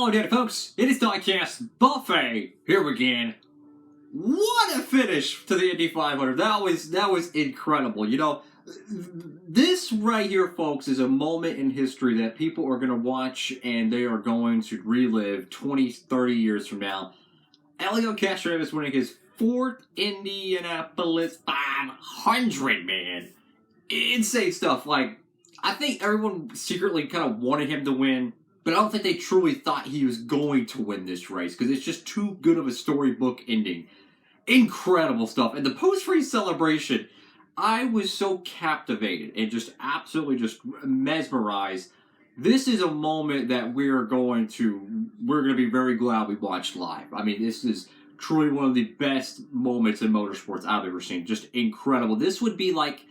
Hello again, folks. It is Diecast Buffet here again. What a finish to the Indy 500. That was incredible. You know, this right here, folks, is a moment in history that people are going to watch and they are going to relive 20, 30 years from now. Helio Castroneves winning his fourth Indianapolis 500, man. Insane stuff. Like, I think everyone secretly kind of wanted him to win, but I don't think they truly thought he was going to win this race because it's just too good of a storybook ending. Incredible stuff. And the post-race celebration, I was so captivated and just absolutely just mesmerized. This is a moment that we're going to be very glad we watched live. I mean, this is truly one of the best moments in motorsports I've ever seen. Just incredible. This would be like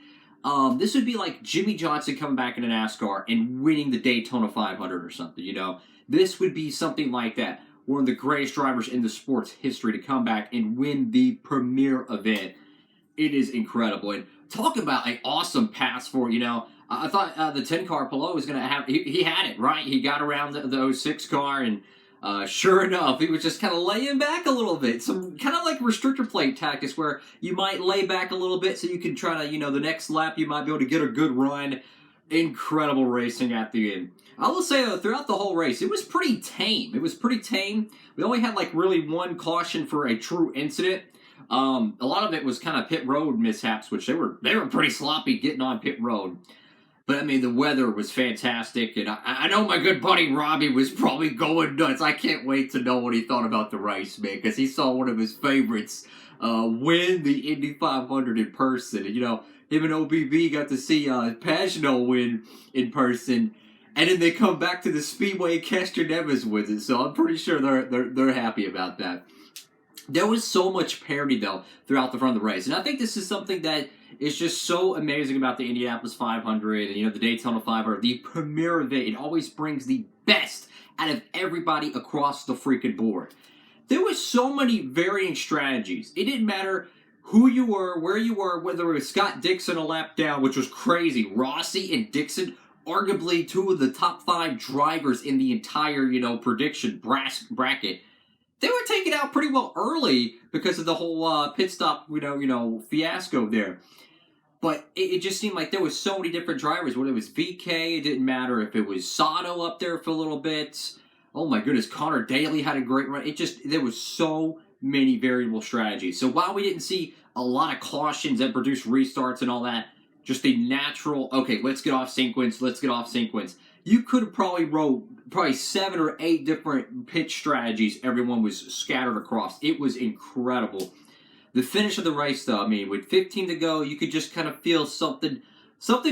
Jimmy Johnson coming back into NASCAR and winning the Daytona 500 or something, you know. This would be something like that. One of the greatest drivers in the sport's history to come back and win the premier event. It is incredible. And talk about an awesome pass for, you know, I thought the 10-car Palou was going to have, he had it, right? He got around the 06 car and sure enough, he was just kind of laying back a little bit. Some kind of like restrictor plate tactics where you might lay back a little bit so you can try to, you know, the next lap you might be able to get a good run. Incredible racing at the end. I will say, though, throughout the whole race, it was pretty tame. We only had, like, really one caution for a true incident. A lot of it was kind of pit road mishaps, which they were pretty sloppy getting on pit road. But, I mean, the weather was fantastic, and I know my good buddy Robbie was probably going nuts. I can't wait to know what he thought about the race, man, because he saw one of his favorites win the Indy 500 in person. And, you know, him and OBB got to see Pagenaud win in person, and then they come back to the Speedway, Castroneves wins it, so I'm pretty sure they're happy about that. There was so much parity, though, throughout the front of the race, and I think this is something that is just so amazing about the Indianapolis 500 and, you know, the Daytona 500, the premier event. It always brings the best out of everybody across the freaking board. There was so many varying strategies. It didn't matter who you were, where you were, whether it was Scott Dixon a lap down, which was crazy. Rossi and Dixon, arguably two of the top 5 drivers in the entire, you know, prediction bracket. They were taken out pretty well early because of the whole pit stop, you know, fiasco there. But it just seemed like there was so many different drivers. Whether it was VK, it didn't matter if it was Sato up there for a little bit. Oh my goodness, Connor Daly had a great run. There was so many variable strategies. So while we didn't see a lot of cautions that produced restarts and all that, just the natural, okay, let's get off sequence. You could have probably wrote 7 or 8 different pitch strategies everyone was scattered across. It was incredible. The finish of the race, though, I mean, with 15 to go, you could just kind of feel something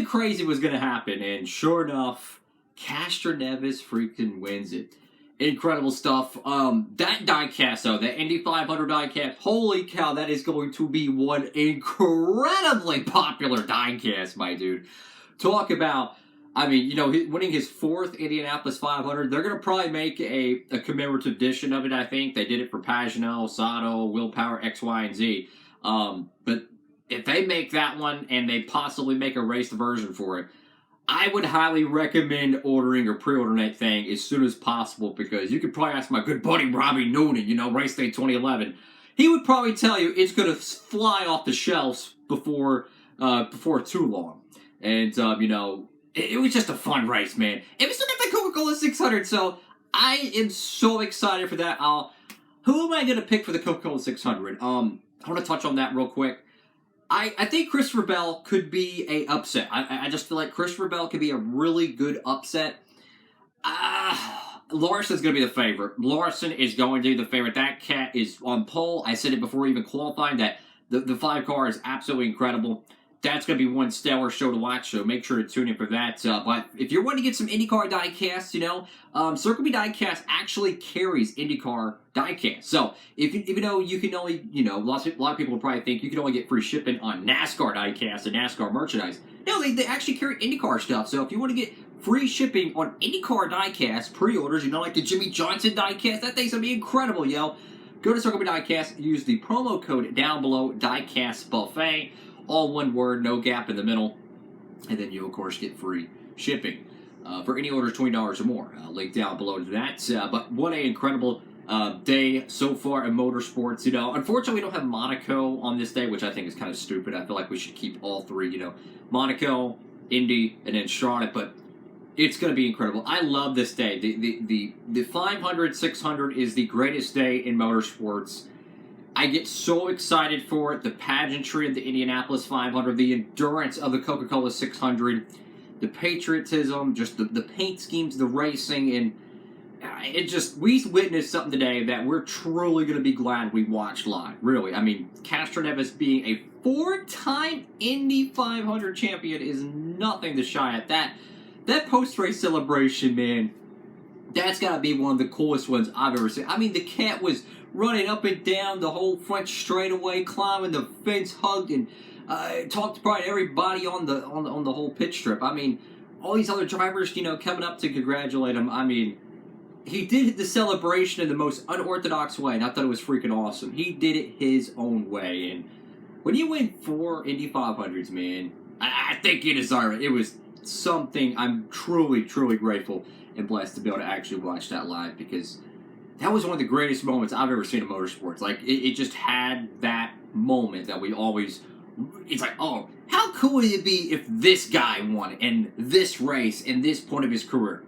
crazy was going to happen. And sure enough, Castroneves freaking wins it. Incredible stuff. That diecast, though, that Indy 500 diecast, holy cow, that is going to be one incredibly popular diecast, my dude. Talk about, I mean, you know, winning his 4th Indianapolis 500, they're going to probably make a commemorative edition of it, I think. They did it for Pagenaud, Sato, Willpower, X, Y, and Z. But if they make that one and they possibly make a raced version for it, I would highly recommend ordering or pre-ordering that thing as soon as possible because you could probably ask my good buddy Robbie Noonan, you know, Race Day 2011. He would probably tell you it's going to fly off the shelves before too long. And, you know, it was just a fun race, man. It was like the Coca-Cola 600, so I am so excited for that. Who am I going to pick for the Coca-Cola 600? I want to touch on that real quick. I think Christopher Bell could be a upset. I just feel like Christopher Bell could be a really good upset. Larson's going to be the favorite. Larson is going to be the favorite. That cat is on pole. I said it before even qualifying that the 5 car is absolutely incredible. That's going to be one stellar show to watch, so make sure to tune in for that. But if you're wanting to get some IndyCar diecasts, you know, Circle B Diecast actually carries IndyCar diecasts. So even though you can only, you know, a lot of people will probably think you can only get free shipping on NASCAR diecasts and NASCAR merchandise. No, they actually carry IndyCar stuff. So if you want to get free shipping on IndyCar diecast pre-orders, you know, like the Jimmy Johnson diecast, that thing's going to be incredible, yo. Go to Circle B Diecast, use the promo code down below, Diecast Buffet. All one word, no gap in the middle. And then you, of course, get free shipping. for any orders $20 or more. Link down below to that. But what an incredible day so far in motorsports. You know, unfortunately, we don't have Monaco on this day, which I think is kind of stupid. I feel like we should keep all three. You know, Monaco, Indy, and then Charlotte. But it's going to be incredible. I love this day. The 500, 600 is the greatest day in motorsports. I get so excited for it. The pageantry of the Indianapolis 500, the endurance of the Coca-Cola 600, the patriotism, just the paint schemes, the racing, and it just, we witnessed something today that we're truly going to be glad we watched live. Really. I mean, Castroneves being a 4-time Indy 500 champion is nothing to shy at. That post-race celebration, man, that's got to be one of the coolest ones I've ever seen. I mean, the cat was running up and down the whole French straightaway, climbing the fence, hugged, and talked to probably everybody on the whole pit strip. I mean, all these other drivers, you know, coming up to congratulate him. I mean, he did the celebration in the most unorthodox way, and I thought it was freaking awesome. He did it his own way, and when you win 4 Indy 500s, man, I think you deserve it. It was something I'm truly, truly grateful and blessed to be able to actually watch that live, because that was one of the greatest moments I've ever seen in motorsports. Like, it just had that moment that we always, it's like, oh, how cool would it be if this guy won in this race, in this point of his career?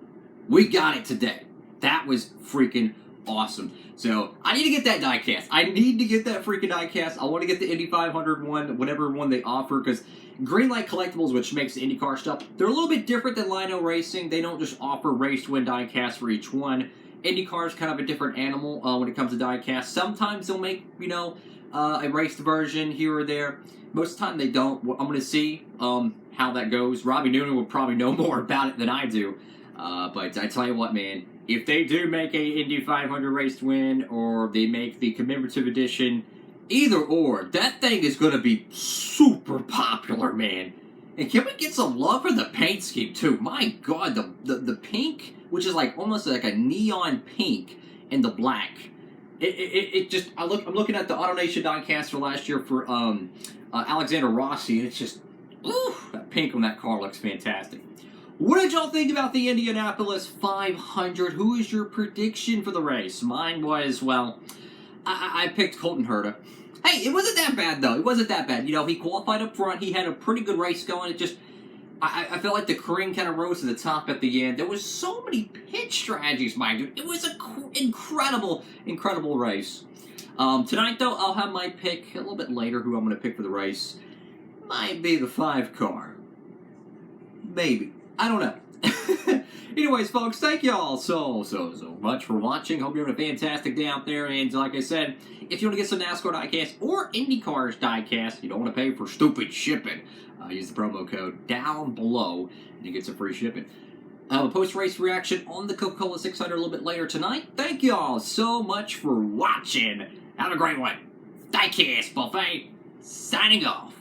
We got it today. That was freaking awesome. So, I need to get that diecast. I need to get that freaking diecast. I want to get the Indy 500 one, whatever one they offer, because Greenlight Collectibles, which makes the IndyCar stuff, they're a little bit different than Lino Racing. They don't just offer race-to-win diecast for each one. IndyCar is kind of a different animal when it comes to diecast. Sometimes they'll make, you know, a raced version here or there. Most of the time they don't. I'm going to see how that goes. Robbie Noonan would probably know more about it than I do. But I tell you what, man, if they do make a Indy 500 race to win, or they make the commemorative edition, either or, that thing is going to be super popular, man. And can we get some love for the paint scheme, too? My God, the pink, which is like almost like a neon pink, and the black. It just, I'm looking at the AutoNation diecast for last year for Alexander Rossi, and it's just, ooh, that pink on that car looks fantastic. What did y'all think about the Indianapolis 500? Who is your prediction for the race? Mine was, well, I picked Colton Herta. Hey, it wasn't that bad, though. It wasn't that bad. You know, he qualified up front. He had a pretty good race going. It just, I felt like the cream kind of rose to the top at the end. There was so many pit strategies, my dude. It was an incredible, incredible race. Tonight, though, I'll have my pick a little bit later, who I'm going to pick for the race. Might be the 5 car. Maybe. I don't know. Anyways, folks, thank y'all so much for watching. Hope you're having a fantastic day out there. And like I said, if you want to get some NASCAR diecast or IndyCars diecast, you don't want to pay for stupid shipping, use the promo code down below and you get some free shipping. A post-race reaction on the Coca-Cola 600 a little bit later tonight. Thank y'all so much for watching. Have a great one. Diecast Buffet, signing off.